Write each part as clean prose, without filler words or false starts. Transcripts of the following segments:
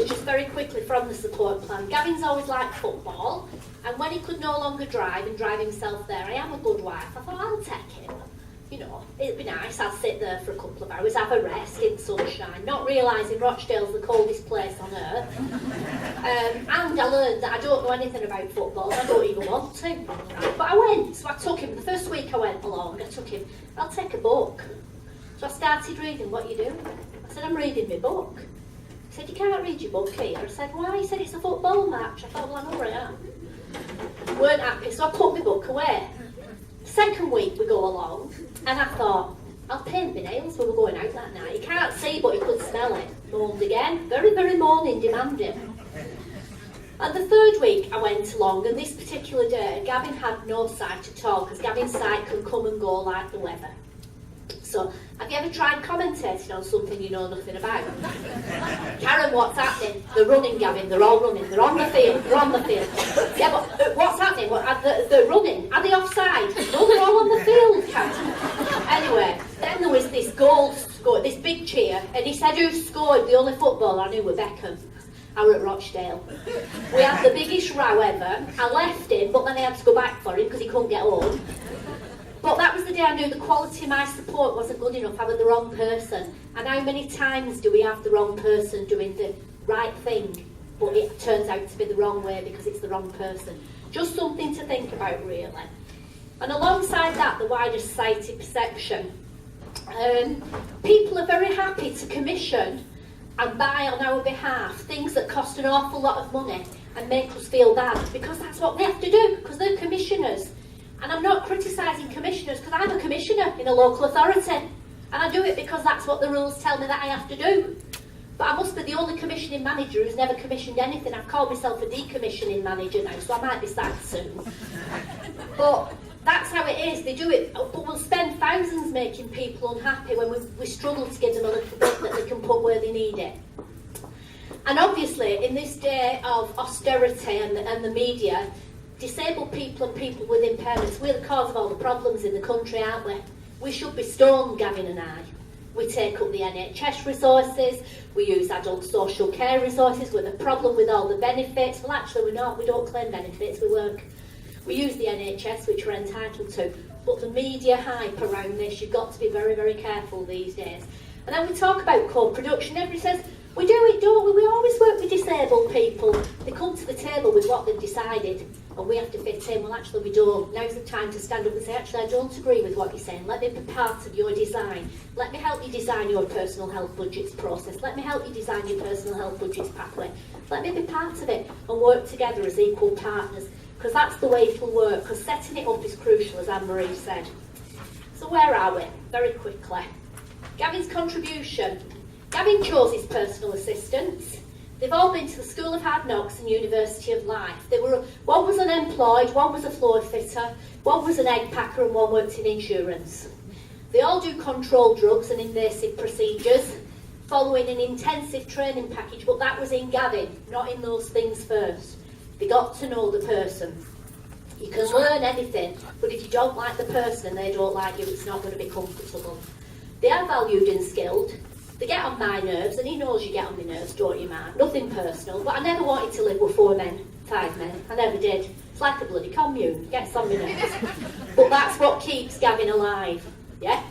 was just very quickly from the support plan. Gavin's always liked football, and when he could no longer drive and drive himself there, I am a good wife, I thought I'll take him. You know, it'd be nice, I'll sit there for a couple of hours, have a rest in sunshine, not realising Rochdale's the coldest place on earth. And I learned that I don't know anything about football, I don't even want to. But I went, so I took him, the first week I went along, I took him, I'll take a book. So I started reading. What are you doing? I said, I'm reading my book. He said, you can't read your book here. I said, why? He said, it's a football match. I thought, well, I know where I am. Weren't happy, so I put my book away. Second week we go along, and I thought, I'll paint my nails. We were going out that night. He can't see, but he could smell it. Moaned again. Very, very moaning, demanding. And the third week I went along, and this particular day, Gavin had no sight at all, because Gavin's sight can come and go like the weather. So, have you ever tried commentating on something you know nothing about? Karen, what's happening? They're running, Gavin, they're all running. They're on the field, they're on the field. Yeah, but what's happening? They're running. Are they offside? No, they're all on the field, Karen. Anyway, then there was this goal scored, this big cheer, and he said, who scored? The only footballer I knew were Beckham. I were at Rochdale. We had the biggest row ever. I left him, but then I had to go back for him because he couldn't get home. But that was the day I knew the quality of my support wasn't good enough. I was the wrong person. And how many times do we have the wrong person doing the right thing, but it turns out to be the wrong way because it's the wrong person? Just something to think about, really. And alongside that, the wider society perception. People are very happy to commission and buy on our behalf things that cost an awful lot of money and make us feel bad, because that's what they have to do, because they're commissioners. And I'm not criticising commissioners, because I'm a commissioner in a local authority, and I do it because that's what the rules tell me that I have to do. But I must be the only commissioning manager who's never commissioned anything. I've called myself a decommissioning manager now, so I might be sacked soon. But that's how it is, they do it. But we'll spend thousands making people unhappy when we struggle to give them a little bit that they can put where they need it. And obviously, in this day of austerity and the media, disabled people and people with impairments, we're the cause of all the problems in the country, aren't we? We should be stoned, Gavin and I. We take up the NHS resources, we use adult social care resources, we're the problem with all the benefits. Well, actually we're not, we don't claim benefits, we work. We use the NHS, which we're entitled to. But the media hype around this, you've got to be very, very careful these days. And then we talk about co-production, everybody says, we do it, don't we? We always work with disabled people. They come to the table with what they've decided, and we have to fit in. Well, actually, we don't. Now's the time to stand up and say, actually, I don't agree with what you're saying. Let me be part of your design. Let me help you design your personal health budgets process. Let me help you design your personal health budgets pathway. Let me be part of it and work together as equal partners, because that's the way it'll work, because setting it up is crucial, as Anne-Marie said. So where are we? Very quickly. Gavin's contribution. Gavin chose his personal assistants. They've all been to the School of Hard Knocks and University of Life. One was unemployed, one was a floor fitter, one was an egg packer, and one worked in insurance. They all do controlled drugs and invasive procedures, following an intensive training package, but that was in Gavin, not in those things first. They got to know the person. You can learn anything, but if you don't like the person and they don't like you, it's not going to be comfortable. They are valued and skilled. They get on my nerves, and he knows you get on my nerves, don't you, Mark? Nothing personal, but I never wanted to live with 5 men. I never did. It's like a bloody commune, gets on my nerves. But that's what keeps Gavin alive, yeah?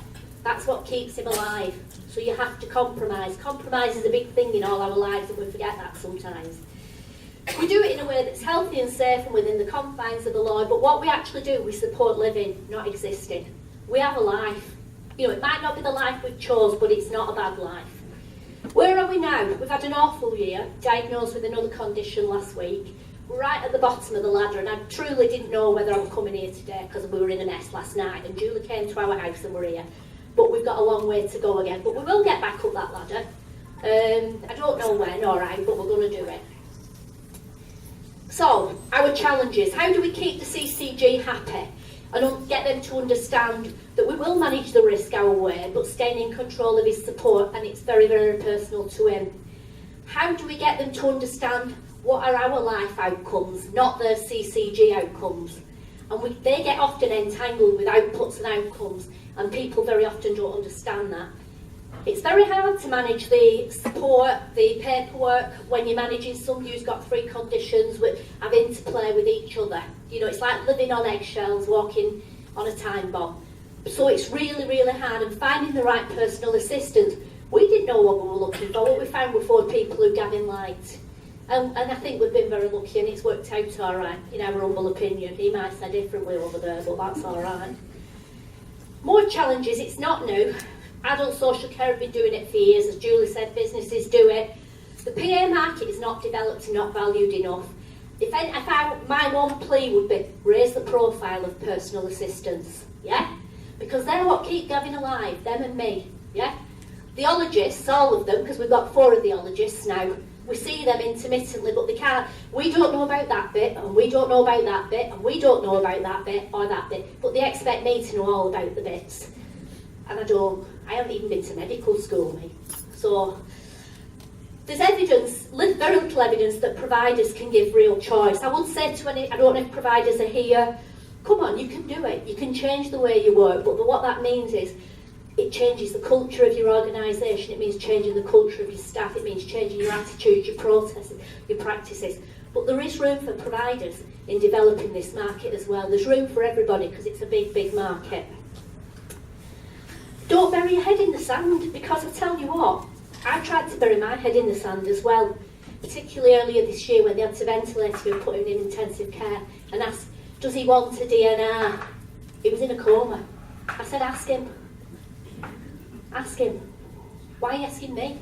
That's what keeps him alive. So you have to compromise. Compromise is a big thing in all our lives, and we forget that sometimes. We do it in a way that's healthy and safe and within the confines of the law, but what we actually do, we support living, not existing. We have a life. You know, it might not be the life we chose, but it's not a bad life. Where are we now? We've had an awful year, diagnosed with another condition last week. We're right at the bottom of the ladder, and I truly didn't know whether I was coming here today because we were in a mess last night, and Julie came to our house and we're here. But we've got a long way to go again, but we will get back up that ladder. I don't know when or how, but we're going to do it. So, our challenges. How do we keep the CCG happy and get them to understand that we will manage the risk our way, but staying in control of his support, and it's very, very personal to him? How do we get them to understand what are our life outcomes, not their CCG outcomes? And they get often entangled with outputs and outcomes, and people very often don't understand that. It's very hard to manage the support, the paperwork, when you're managing somebody who's got 3 conditions with have interplay with each other. You know, it's like living on eggshells, walking on a time bomb. So it's really, really hard, and finding the right personal assistant. We didn't know what we were looking for. What we found were 4 people who Gavin liked. And I think we've been very lucky, and it's worked out all right, in our humble opinion. He might say differently over there, but that's all right. More challenges, it's not new. Adult social care have been doing it for years. As Julie said, businesses do it. The PA market is not developed and not valued enough. My one plea would be, raise the profile of personal assistants, yeah? Because they're what keep Gavin alive, them and me, yeah? The ologists, all of them, because we've got 4 of the ologists now, we see them intermittently, but they can't. We don't know about that bit, and we don't know about that bit, and we don't know about that bit or that bit, but they expect me to know all about the bits. And I don't. I haven't even been to medical school, me. So there's evidence, very little evidence, that providers can give real choice. I would say to any, I don't know if providers are here, come on, you can do it. You can change the way you work, but what that means is it changes the culture of your organisation. It means changing the culture of your staff. It means changing your attitudes, your processes, your practices. But there is room for providers in developing this market as well. There's room for everybody because it's a big, big market. Don't bury your head in the sand, because I tell you what, I tried to bury my head in the sand as well, particularly earlier this year when they had to ventilate him and put him in intensive care and asked, does he want a DNR? He was in a coma. I said, ask him. Ask him. Why are you asking me?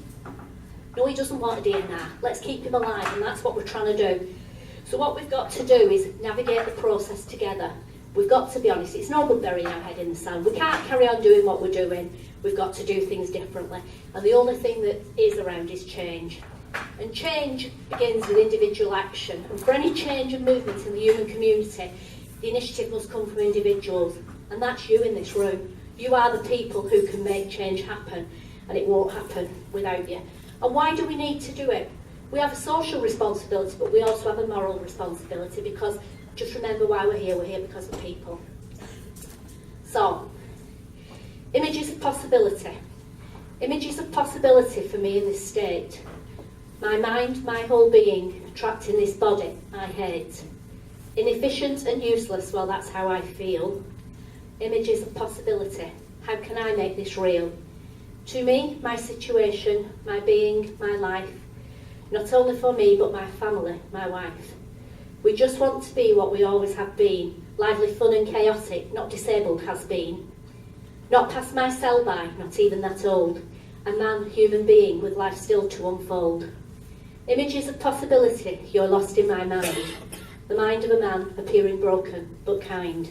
No, he doesn't want a DNR. Let's keep him alive, and that's what we're trying to do. So what we've got to do is navigate the process together. We've got to be honest, it's no good burying our head in the sand. We can't carry on doing what we're doing. We've got to do things differently. And the only thing that is around is change. And change begins with individual action. And for any change and movement in the human community, the initiative must come from individuals. And that's you in this room. You are the people who can make change happen. And it won't happen without you. And why do we need to do it? We have a social responsibility, but we also have a moral responsibility, because just remember why we're here because of people. So, images of possibility. Images of possibility for me in this state. My mind, my whole being, trapped in this body I hate. Inefficient and useless, well, that's how I feel. Images of possibility. How can I make this real? To me, my situation, my being, my life, not only for me, but my family, my wife. We just want to be what we always have been, lively, fun and chaotic, not disabled has been. Not past my sell-by, not even that old. A man, human being, with life still to unfold. Images of possibility, you're lost in my mind. The mind of a man appearing broken, but kind.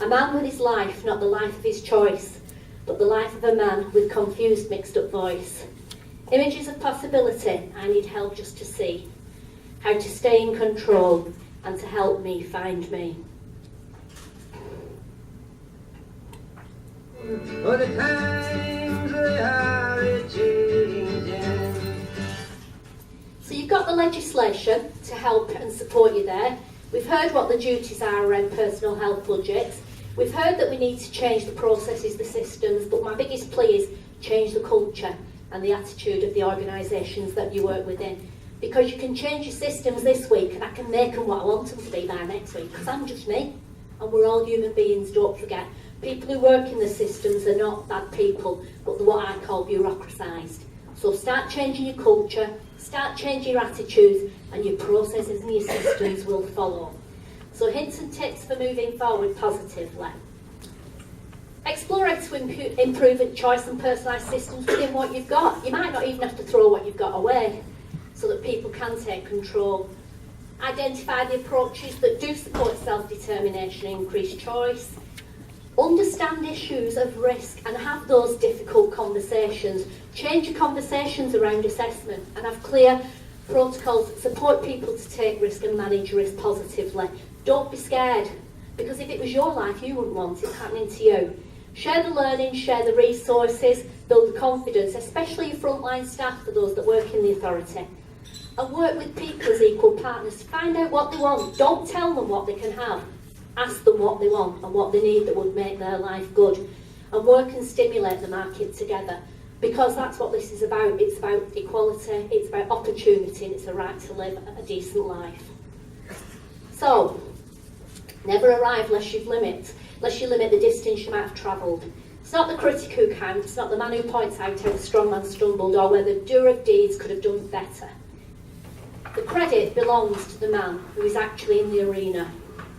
A man with his life, not the life of his choice, but the life of a man with confused, mixed-up voice. Images of possibility, I need help just to see. How to stay in control and to help me find me. For the times they are changing. So you've got the legislation to help and support you there. We've heard what the duties are around personal health budgets. We've heard that we need to change the processes, the systems, but my biggest plea is change the culture and the attitude of the organisations that you work within. Because you can change your systems this week and I can make them what I want them to be by next week, because I'm just me and we're all human beings, don't forget. People who work in the systems are not bad people, but they're what I call bureaucratised. So start changing your culture, start changing your attitudes, and your processes and your systems will follow. So hints and tips for moving forward positively. Explore how to improve choice and personalised systems within what you've got. You might not even have to throw what you've got away, so that people can take control. Identify the approaches that do support self-determination and increased choice. Understand issues of risk and have those difficult conversations. Change your conversations around assessment and have clear protocols that support people to take risk and manage risk positively. Don't be scared, because if it was your life, you wouldn't want it happening to you. Share the learning, share the resources, build the confidence, especially your frontline staff, for those that work in the authority. And work with people as equal partners to find out what they want. Don't tell them what they can have. Ask them what they want and what they need that would make their life good. And work and stimulate the market together. because that's what this is about. It's about equality, it's about opportunity, and it's a right to live a decent life. So, never arrive lest you limit the distance you might have travelled. It's not the critic who counts, it's not the man who points out how the strong man stumbled or whether the doer of deeds could have done better. The credit belongs to the man who is actually in the arena,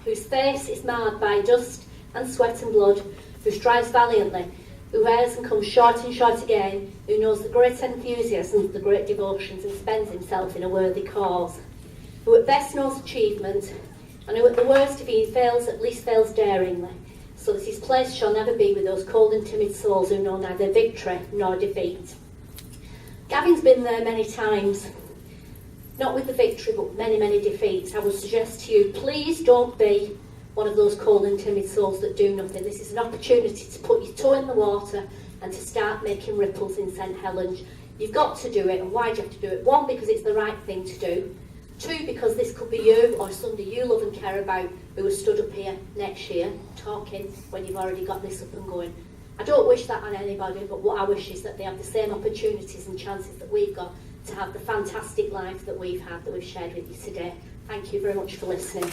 whose face is marred by dust and sweat and blood, who strives valiantly, who errs and comes short and short again, who knows the great enthusiasms, the great devotions, and spends himself in a worthy cause, who at best knows achievement, and who at the worst, if he fails, at least fails daringly, so that his place shall never be with those cold and timid souls who know neither victory nor defeat. Gavin's been there many times, not with the victory, but many, many defeats. I would suggest to you, please don't be one of those cold and timid souls that do nothing. This is an opportunity to put your toe in the water and to start making ripples in St Helens. You've got to do it, and why do you have to do it? One, because it's the right thing to do. Two, because this could be you or somebody you love and care about who has stood up here next year talking when you've already got this up and going. I don't wish that on anybody, but what I wish is that they have the same opportunities and chances that we've got to have the fantastic life that we've had, that we've shared with you today. Thank you very much for listening.